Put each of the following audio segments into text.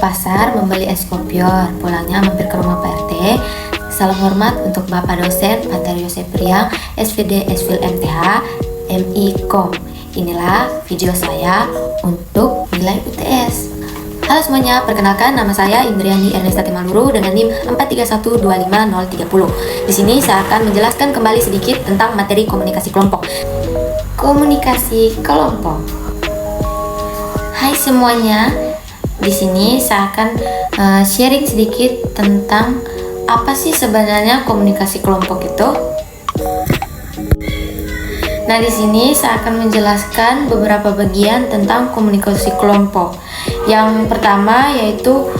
pasar membeli es kopior, pulangnya mampir ke rumah Pak RT. Salam hormat untuk Bapak dosen Paterio Sepriang, SVD SVIL MTH, MI.Com. Inilah video saya untuk nilai UTS. Halo semuanya, perkenalkan nama saya Indriani Ernesta Timaluru dengan NIM 431250030. Di sini saya akan menjelaskan kembali sedikit tentang materi komunikasi kelompok. Komunikasi kelompok. Hai semuanya, di sini saya akan sharing sedikit tentang apa sih sebenarnya komunikasi kelompok itu. Nah, di sini saya akan menjelaskan beberapa bagian tentang komunikasi kelompok. Yang pertama yaitu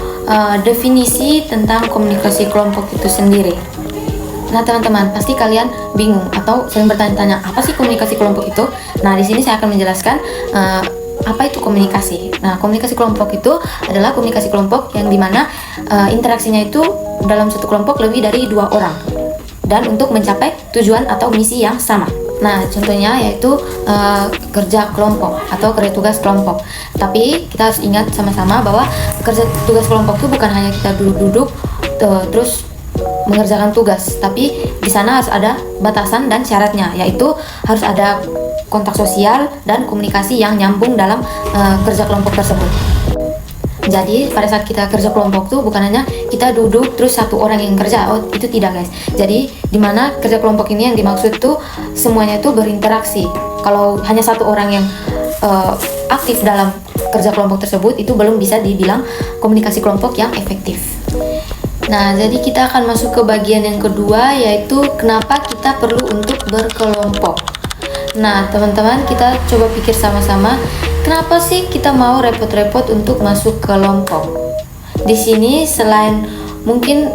definisi tentang komunikasi kelompok itu sendiri. Nah, teman-teman, pasti kalian bingung atau sering bertanya-tanya, apa sih komunikasi kelompok itu? Nah, di sini saya akan menjelaskan apa itu komunikasi. Nah, komunikasi kelompok itu adalah komunikasi kelompok yang dimana interaksinya itu dalam satu kelompok lebih dari 2 orang dan untuk mencapai tujuan atau misi yang sama. Nah, contohnya yaitu kerja kelompok atau kerja tugas kelompok. Tapi kita harus ingat sama-sama bahwa kerja tugas kelompok itu bukan hanya kita duduk-duduk terus mengerjakan tugas, tapi di sana harus ada batasan dan syaratnya, yaitu harus ada kontak sosial dan komunikasi yang nyambung dalam kerja kelompok tersebut. Jadi pada saat kita kerja kelompok tuh bukan hanya kita duduk terus satu orang yang kerja, itu tidak guys. Jadi dimana kerja kelompok ini yang dimaksud tuh semuanya itu berinteraksi. Kalau hanya satu orang yang aktif dalam kerja kelompok tersebut, itu belum bisa dibilang komunikasi kelompok yang efektif. Nah, jadi kita akan masuk ke bagian yang kedua, yaitu kenapa kita perlu untuk berkelompok. Nah, teman-teman, kita coba pikir sama-sama, kenapa sih kita mau repot-repot untuk masuk ke kelompok? Di sini selain mungkin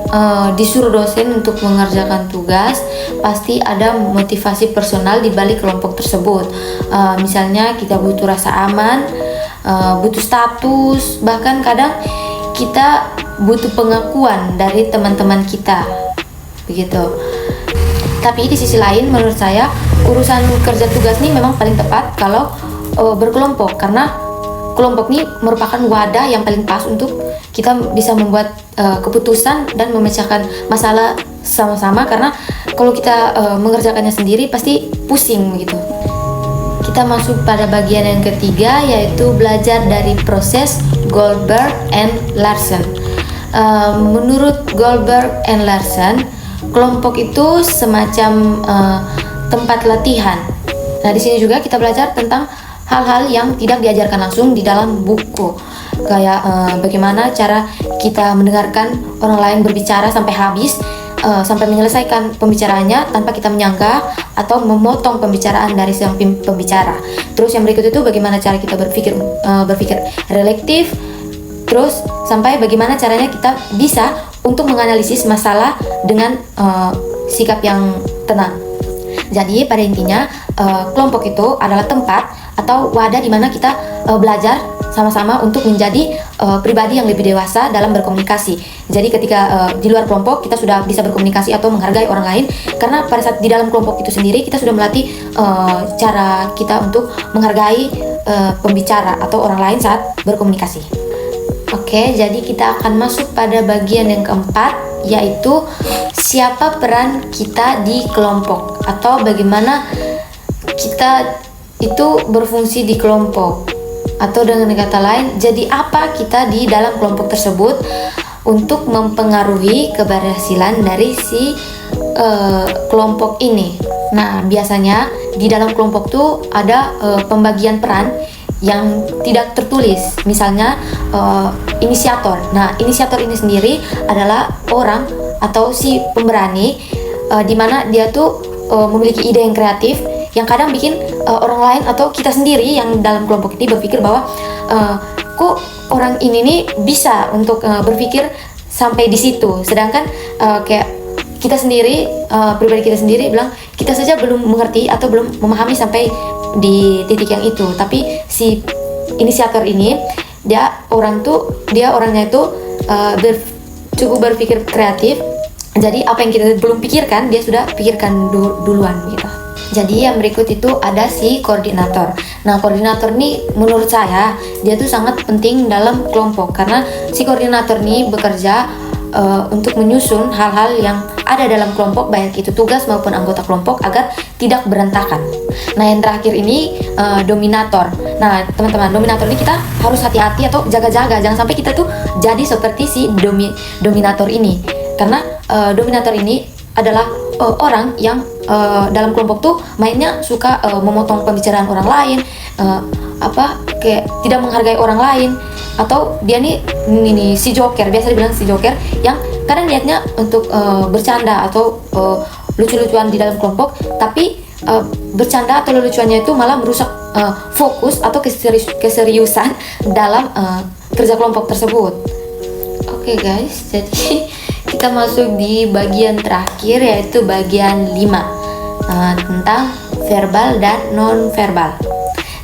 disuruh dosen untuk mengerjakan tugas, pasti ada motivasi personal di balik kelompok tersebut. Misalnya kita butuh rasa aman, butuh status, bahkan kadang kita butuh pengakuan dari teman-teman kita, begitu. Tapi di sisi lain menurut saya urusan kerja tugas ini memang paling tepat kalau berkelompok, karena kelompok ini merupakan wadah yang paling pas untuk kita bisa membuat keputusan dan memecahkan masalah sama-sama, karena kalau kita mengerjakannya sendiri pasti pusing gitu. Kita masuk pada bagian yang ketiga, yaitu belajar dari proses Goldberg and Larsen. Menurut Goldberg and Larsen, kelompok itu semacam tempat latihan. Nah, di sini juga kita belajar tentang hal-hal yang tidak diajarkan langsung di dalam buku, kayak bagaimana cara kita mendengarkan orang lain berbicara sampai habis, sampai menyelesaikan pembicaraannya tanpa kita menyanggah atau memotong pembicaraan dari sang pembicara. Terus yang berikut itu bagaimana cara kita berpikir reflektif, terus sampai bagaimana caranya kita bisa untuk menganalisis masalah dengan sikap yang tenang. Jadi pada intinya kelompok itu adalah tempat atau wadah di mana kita belajar sama-sama untuk menjadi pribadi yang lebih dewasa dalam berkomunikasi. Jadi ketika di luar kelompok kita sudah bisa berkomunikasi atau menghargai orang lain, karena pada saat di dalam kelompok itu sendiri kita sudah melatih cara kita untuk menghargai pembicara atau orang lain saat berkomunikasi. Oke, jadi kita akan masuk pada bagian yang keempat, yaitu siapa peran kita di kelompok atau bagaimana kita itu berfungsi di kelompok, atau dengan kata lain, jadi apa kita di dalam kelompok tersebut untuk mempengaruhi keberhasilan dari si kelompok ini. Nah, biasanya di dalam kelompok tuh ada pembagian peran yang tidak tertulis, misalnya inisiator. Nah, inisiator ini sendiri adalah orang atau si pemberani, di mana dia tuh memiliki ide yang kreatif yang kadang bikin orang lain atau kita sendiri yang dalam kelompok ini berpikir bahwa kok orang ini nih bisa untuk berpikir sampai di situ, sedangkan kayak kita sendiri, pribadi kita sendiri bilang kita saja belum mengerti atau belum memahami sampai di titik yang itu. Tapi si inisiator ini dia orangnya itu cukup berpikir kreatif. Jadi apa yang kita belum pikirkan dia sudah pikirkan duluan gitu. Jadi yang berikut itu ada si koordinator. Nah, koordinator nih menurut saya dia tuh sangat penting dalam kelompok karena si koordinator nih bekerja untuk menyusun hal-hal yang ada dalam kelompok, baik itu tugas maupun anggota kelompok agar tidak berantakan. Nah, yang terakhir ini dominator. Nah, teman-teman, dominator ini kita harus hati-hati atau jaga-jaga jangan sampai kita tuh jadi seperti si dominator ini. Karena dominator ini adalah orang yang dalam kelompok tuh mainnya suka memotong pembicaraan orang lain, kayak tidak menghargai orang lain, atau dia nih si joker, biasa dibilang si joker yang kadang niatnya untuk bercanda atau lucu-lucuan di dalam kelompok, tapi bercanda atau lelucuannya itu malah merusak fokus atau keseriusan dalam kerja kelompok tersebut. Oke guys, jadi kita masuk di bagian terakhir yaitu bagian 5 tentang verbal dan non-verbal.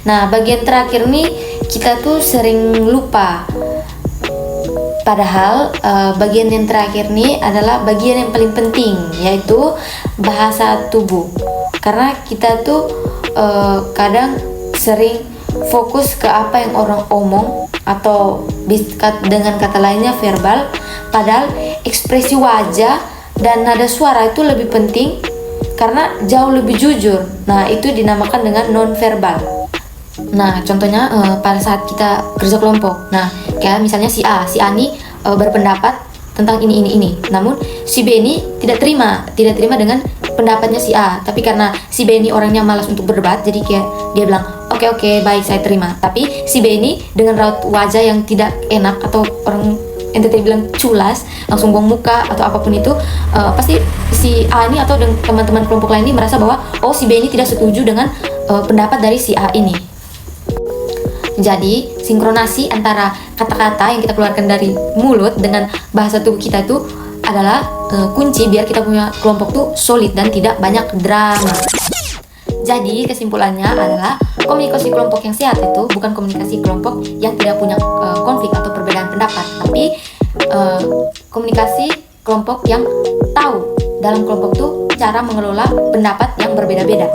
Nah, bagian terakhir nih kita tuh sering lupa. Padahal bagian yang terakhir nih adalah bagian yang paling penting, yaitu bahasa tubuh. Karena kita tuh kadang sering fokus ke apa yang orang omong atau dengan kata lainnya verbal, padahal ekspresi wajah dan nada suara itu lebih penting karena jauh lebih jujur. Nah, itu dinamakan dengan non-verbal. Nah, contohnya pada saat kita kerja kelompok. Nah, kayak misalnya si A nih berpendapat tentang ini. Namun si B ini tidak terima dengan pendapatnya si A. Tapi karena si B ini orangnya malas untuk berdebat, jadi kayak dia bilang, "Oke, baik, saya terima." Tapi si B ini dengan raut wajah yang tidak enak atau orang ente bilang culas, langsung buang muka atau apapun itu, pasti si A ini atau teman-teman kelompok lain ini merasa bahwa si B ini tidak setuju dengan pendapat dari si A ini. Jadi, sinkronasi antara kata-kata yang kita keluarkan dari mulut dengan bahasa tubuh kita itu adalah kunci biar kita punya kelompok tuh solid dan tidak banyak drama. Jadi, kesimpulannya adalah komunikasi kelompok yang sehat itu bukan komunikasi kelompok yang tidak punya konflik atau perbedaan pendapat, tapi komunikasi kelompok yang tahu dalam kelompok tuh cara mengelola pendapat yang berbeda-beda.